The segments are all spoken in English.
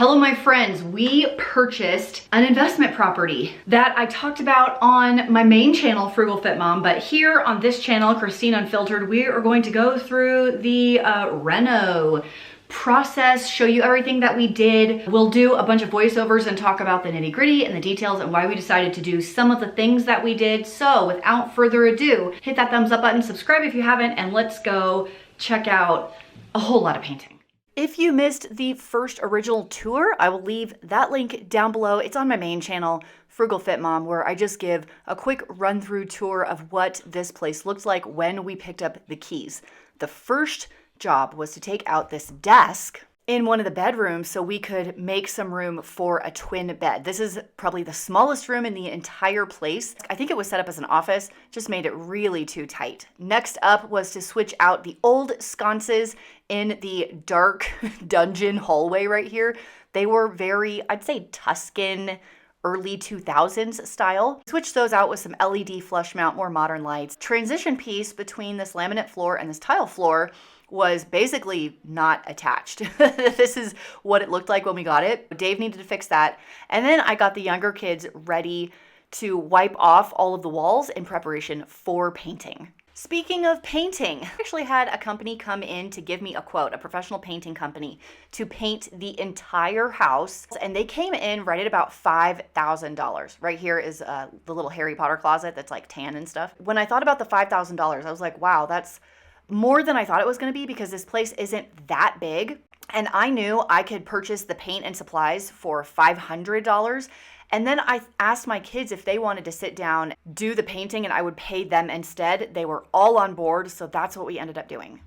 Hello, my friends. We purchased an investment property that I talked about on my main channel, Frugal Fit Mom, but here on this channel, Christine Unfiltered, we are going to go through the reno process, show you everything that we did. We'll do a bunch of voiceovers and talk about the nitty-gritty and the details and why we decided to do some of the things that we did. So without further ado, hit that thumbs up button, subscribe if you haven't, and let's go check out a whole lot of painting. If you missed the first original tour, I will leave that link down below. It's on my main channel, Frugal Fit Mom, where I just give a quick run-through tour of what this place looked like when we picked up the keys. The first job was to take out this desk in one of the bedrooms so we could make some room for a twin bed. This is probably the smallest room in the entire place. I think it was set up as an office, just made it really too tight. Next up was to switch out the old sconces in the dark dungeon hallway right here. They were very, I'd say, Tuscan, early 2000s style. Switch those out with some LED flush mount, more modern lights. Transition piece between this laminate floor and this tile floor was basically not attached. This is what it looked like when we got it. Dave needed to fix that. And then I got the younger kids ready to wipe off all of the walls in preparation for painting. Speaking of painting, I actually had a company come in to give me a quote, a professional painting company, to paint the entire house. And they came in right at about $5,000. Right here is the little Harry Potter closet that's like tan and stuff. When I thought about the $5,000, I was like, wow, that's more than I thought it was going to be because this place isn't that big. And I knew I could purchase the paint and supplies for $500. And then I asked my kids if they wanted to sit down, do the painting, and I would pay them instead. They were all on board, so that's what we ended up doing.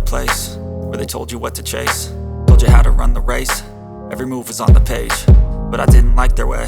Place where they told you what to chase, told you how to run the race. Every move was on the page, but I didn't like their way.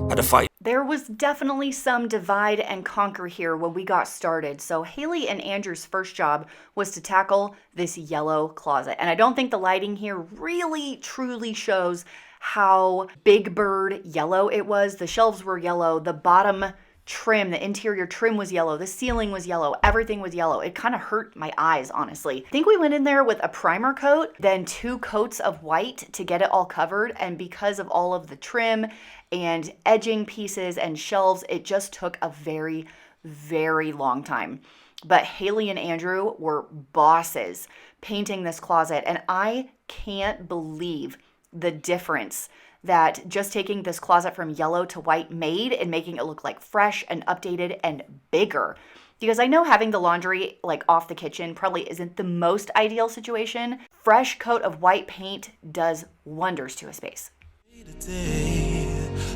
Had to fight. There was definitely some divide and conquer here when we got started. So Haley and Andrew's first job was to tackle this yellow closet. And I don't think the lighting here really truly shows how big bird yellow it was. The shelves were yellow, the bottom trim, the interior trim was yellow, the ceiling was yellow, everything was yellow. It kind of hurt my eyes, honestly. I think we went in there with a primer coat, then 2 coats of white to get it all covered. And because of all of the trim and edging pieces and shelves, it just took a very, very long time. But Haley and Andrew were bosses painting this closet. And I can't believe the difference that just taking this closet from yellow to white made and making it look like fresh and updated and bigger. Because I know having the laundry like off the kitchen probably isn't the most ideal situation. Fresh coat of white paint does wonders to a space.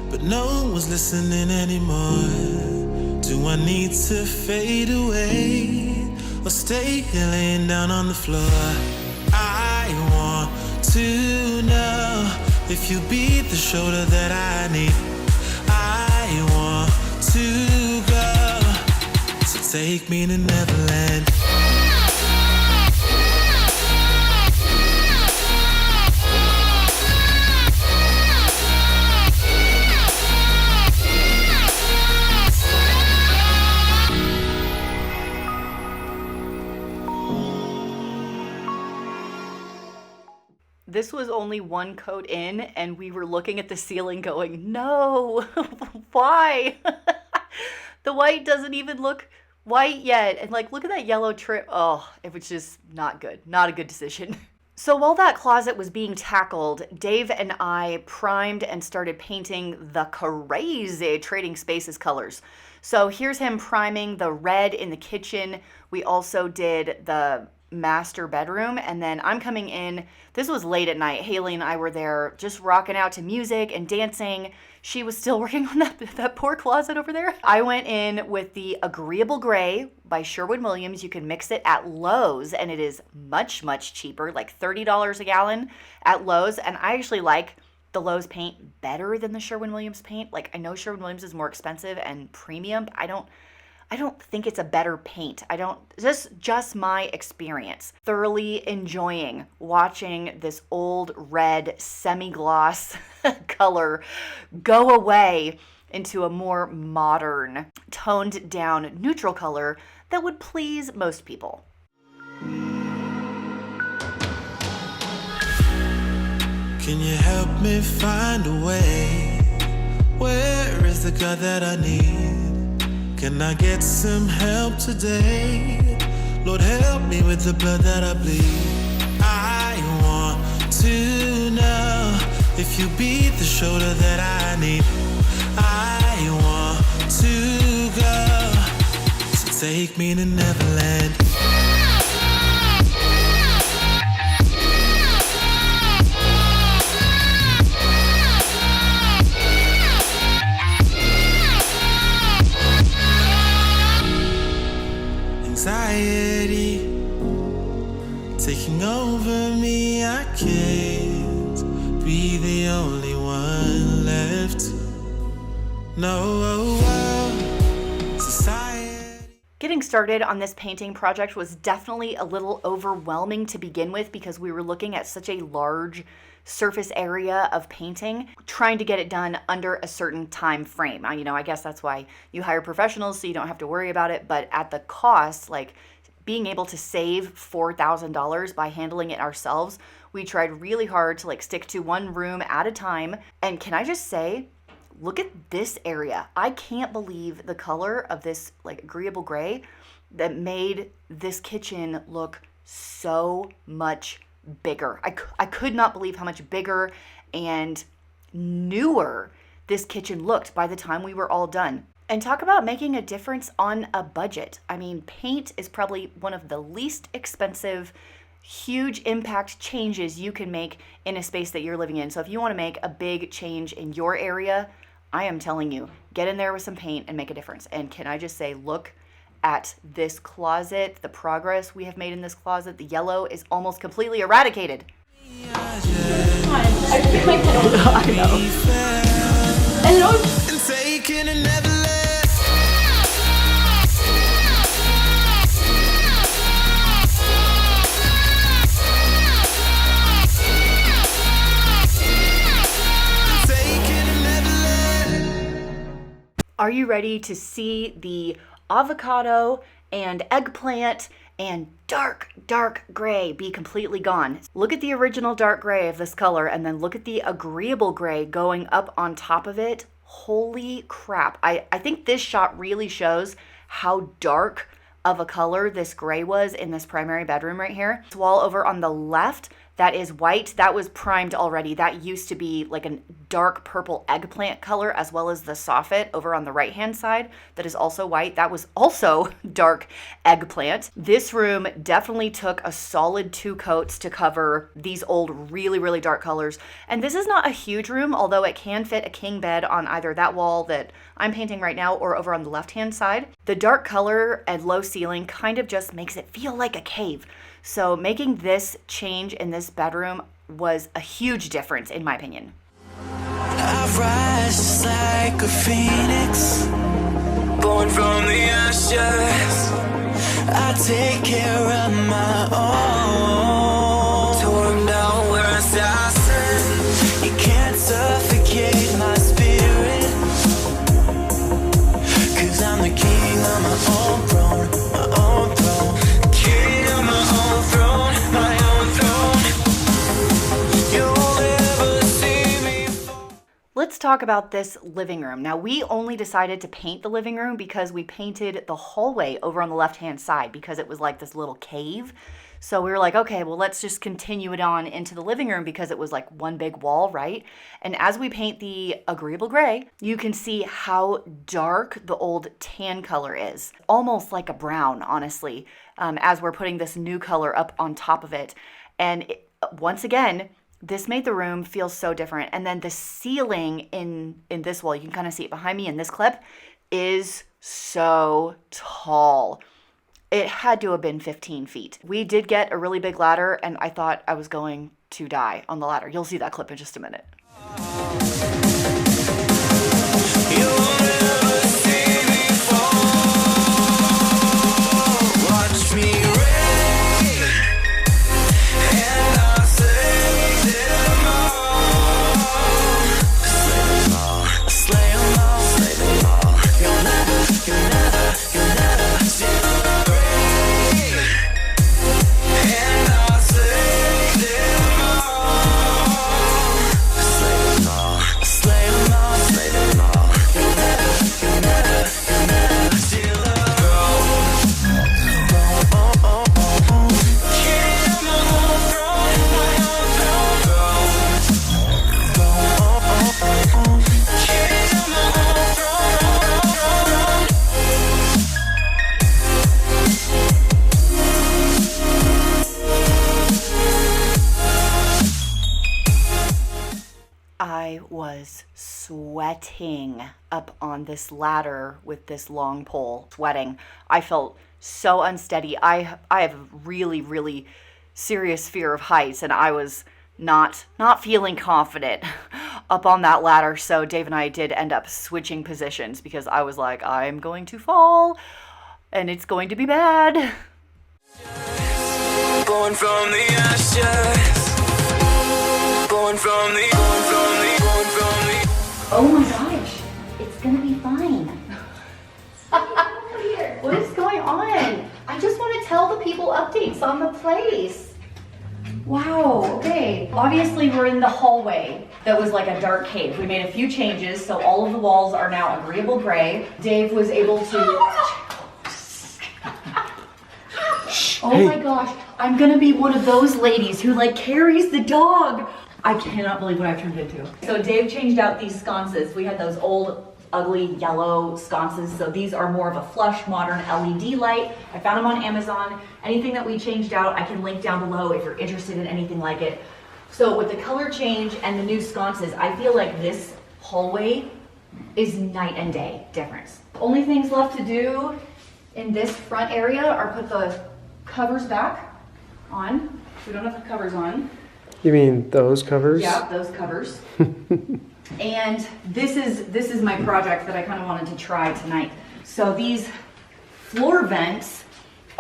But no one was listening anymore. Do I need to fade away or stay here laying down on the floor? I want to know if you be the shoulder that I need. I want to go, so take me to Neverland. This was only 1 coat in, and we were looking at the ceiling going, no, why? The white doesn't even look white yet. And like, look at that yellow trim. Oh, it was just not good. Not a good decision. So while that closet was being tackled, Dave and I primed and started painting the crazy Trading Spaces colors. So here's him priming the red in the kitchen. We also did the master bedroom, and then I'm coming in. This was late at night. Haley and I were there just rocking out to music and dancing. She was still working on that poor closet over there. I went in with the Agreeable Gray by Sherwin. You can mix it at Lowe's, and it is much, much cheaper, like $30 a gallon at Lowe's. And I actually like the Lowe's paint better than the Sherwin-Williams paint. Like, I know Sherwin-Williams is more expensive and premium, but I don't think it's a better paint. Just my experience. Thoroughly enjoying watching this old red semi-gloss color go away into a more modern, toned down neutral color that would please most people. Can you help me find a way? Where is the God that I need? Can I get some help today? Lord, help me with the blood that I bleed. I want to know if you be the shoulder that I need. I want to go, so take me to Neverland. Anxiety taking over me, I can't be the only one left. No, society. Getting started on this painting project was definitely a little overwhelming to begin with because we were looking at such a large surface area of painting, trying to get it done under a certain time frame. I guess that's why you hire professionals so you don't have to worry about it, but at the cost, like being able to save $4,000 by handling it ourselves, we tried really hard to stick to one room at a time. And can I just say, look at this area. I can't believe the color of this agreeable gray that made this kitchen look so much bigger. I could not believe how much bigger and newer this kitchen looked by the time we were all done. And talk about making a difference on a budget. Paint is probably one of the least expensive, huge impact changes you can make in a space that you're living in. So if you want to make a big change in your area, I am telling you, get in there with some paint and make a difference. And can I just say, look at this closet, the progress we have made in this closet. The yellow is almost completely eradicated. Are you ready to see the avocado and eggplant and dark gray be completely gone? Look at the original dark gray of this color and then look at the agreeable gray going up on top of it. Holy crap. I think this shot really shows how dark of a color this gray was in this primary bedroom right here. This wall over on the left, that is white. That was primed already. That used to be like a dark purple eggplant color, as well as the soffit over on the right-hand side that is also white. That was also dark eggplant. This room definitely took a solid 2 coats to cover these old, really dark colors. And this is not a huge room, although it can fit a king bed on either that wall that I'm painting right now or over on the left-hand side. The dark color and low ceiling kind of just makes it feel like a cave. So making this change in this bedroom was a huge difference in my opinion. I rise just like a phoenix, born from the ashes. I take care of my own. Torn down where I stand. You can't suffocate my spirit, 'cause I'm the king of my own throne, my own throne. King of my own throne, my own throne. You'll never see me fall. Let's talk about this living room. Now, we only decided to paint the living room because we painted the hallway over on the left-hand side because it was like this little cave. So we were like, okay, well, let's just continue it on into the living room because it was like one big wall, right? And as we paint the agreeable gray, you can see how dark the old tan color is. Almost like a brown, honestly, as we're putting this new color up on top of it. And once again, this made the room feel so different. And then the ceiling in this wall, you can kind of see it behind me in this clip, is so tall. It had to have been 15 feet. We did get a really big ladder, and I thought I was going to die on the ladder. You'll see that clip in just a minute. sweating up on this ladder with this long pole, sweating. I felt so unsteady. I have a really, really serious fear of heights, and I was not feeling confident up on that ladder. So Dave and I did end up switching positions because I was like, I'm going to fall and it's going to be bad. Born from the ashes. Born from the. Oh my gosh, it's gonna be fine. What is going on? I just want to tell the people updates on the place. Wow, okay. Obviously we're in the hallway that was like a dark cave. We made a few changes, so all of the walls are now agreeable gray. Dave was able to... Oh my gosh, I'm gonna be one of those ladies who like carries the dog. I cannot believe what I've turned into. So Dave changed out these sconces. We had those old, ugly yellow sconces. So these are more of a flush, modern LED light. I found them on Amazon. Anything that we changed out, I can link down below if you're interested in anything like it. So with the color change and the new sconces, I feel like this hallway is night and day difference. Only things left to do in this front area are put the covers back on. We don't have the covers on. You mean those covers? Yeah, those covers. And this is my project that I kind of wanted to try tonight. So these floor vents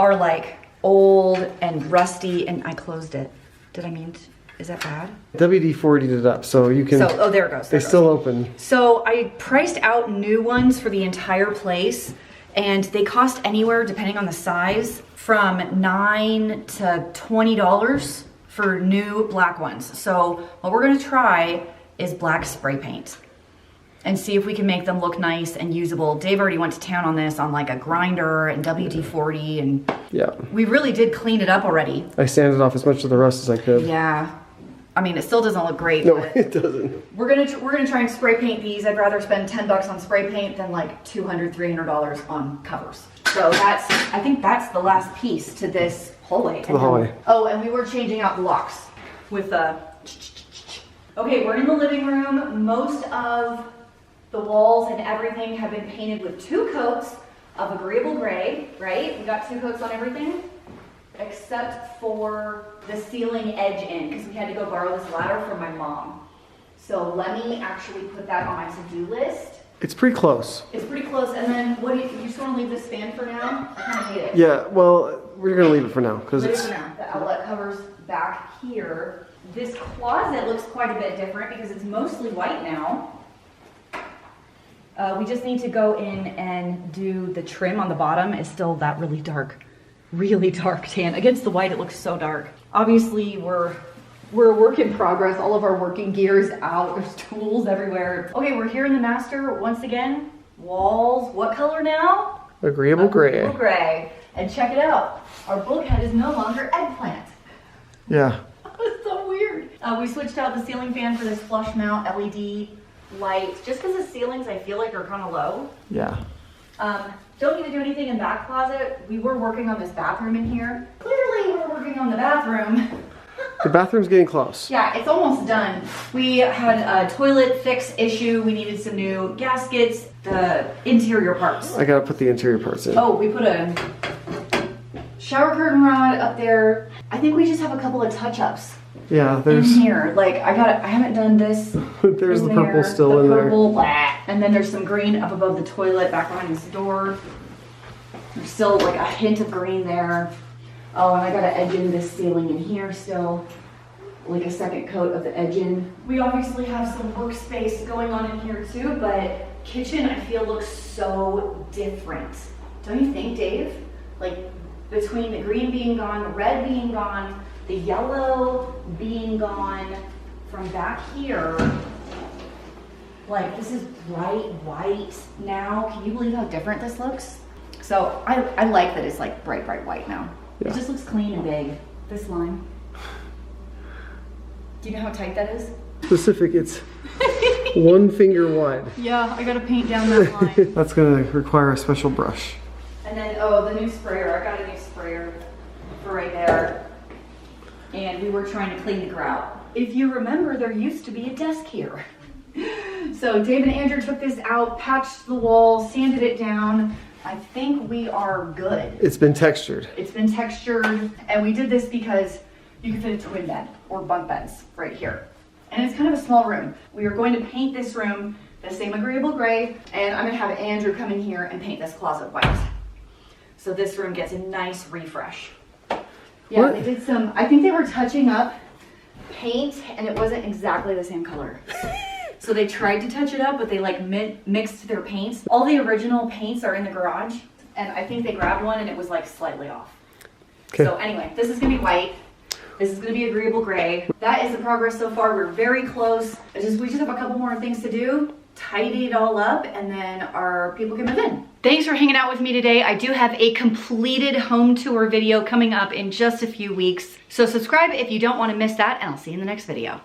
are like old and rusty, and I closed it. Did I mean to, is that bad? WD-40'd it up, so you can. So, oh, there it goes. They're still open. So I priced out new ones for the entire place, and they cost anywhere, depending on the size, from $9 to $20 for new black ones. So what we're gonna try is black spray paint and see if we can make them look nice and usable. Dave already went to town on this on like a grinder and WD-40, and Yeah. we really did clean it up already. I sanded off as much of the rust as I could. Yeah. I mean, it still doesn't look great. No, but it doesn't. we're gonna try and spray paint these. I'd rather spend $10 on spray paint than like $200, $300 on covers. So I think that's the last piece to this hallway. To the hallway. Oh, and we were changing out the locks with the... Okay, we're in the living room. Most of the walls and everything have been painted with 2 coats of agreeable gray, right? We got 2 coats on everything, except for the ceiling edge in, because we had to go borrow this ladder from my mom. So let me actually put that on my to-do list. It's pretty close. It's pretty close. And then what do you just want to leave this fan for now? I kind of hate it. Yeah, well, we're gonna leave it for now because Leave it it's. for now. The outlet covers back here. This closet looks quite a bit different because it's mostly white now. We just need to go in and do the trim on the bottom. It's still that really dark tan. Against the white, it looks so dark. Obviously, we're a work in progress. All of our working gear is out. There's tools everywhere. Okay, we're here in the master once again. Walls, what color now? Agreeable gray. Agreeable gray. And check it out. Our bulkhead is no longer eggplant. Yeah. It's so weird. We switched out the ceiling fan for this flush mount LED light, just because the ceilings I feel like are kind of low. Yeah. Don't need to do anything in that closet. We were working on this bathroom in here. Clearly we're working on the bathroom. The bathroom's getting close. Yeah, it's almost done. We had a toilet fix issue. We needed some new gaskets, the interior parts. I gotta put the interior parts in. Oh, we put a shower curtain rod up there. I think we just have a couple of touch-ups Yeah, in there's. here. Like I haven't done this. There's the purple still in there. Blah. And then there's some green up above the toilet back behind this door. There's still like a hint of green there. Oh, and I gotta edge in this ceiling in here still. Like a second coat of the edge in. We obviously have some workspace going on in here too, but kitchen I feel looks so different. Don't you think, Dave? Like between the green being gone, the red being gone, the yellow being gone from back here. Like this is bright white now. Can you believe how different this looks? So I like that it's like bright white now. Yeah. It just looks clean and big. This line. Do you know how tight that is? Specific, it's 1 finger wide. Yeah, I gotta paint down that line. That's gonna require a special brush. And then, oh, the new sprayer. I got a new sprayer for right there. And we were trying to clean the grout. If you remember, there used to be a desk here. So Dave and Andrew took this out, patched the wall, sanded it down. I think we are good. It's been textured. It's been textured, and we did this because you can fit a twin bed or bunk beds right here. And it's kind of a small room. We are going to paint this room the same Agreeable gray, and I'm gonna have Andrew come in here and paint this closet white. So this room gets a nice refresh. Yeah, What? they did some, I think they were touching up paint and it wasn't exactly the same color. So they tried to touch it up, but they like mixed their paints. All the original paints are in the garage, and I think they grabbed one and it was like slightly off. Okay. So anyway, this is gonna be white. This is gonna be Agreeable gray. That is the progress so far. We're very close. We just have a couple more things to do, tidy it all up, and then our people can move in. Thanks for hanging out with me today. I do have a completed home tour video coming up in just a few weeks. So subscribe if you don't wanna miss that, and I'll see you in the next video.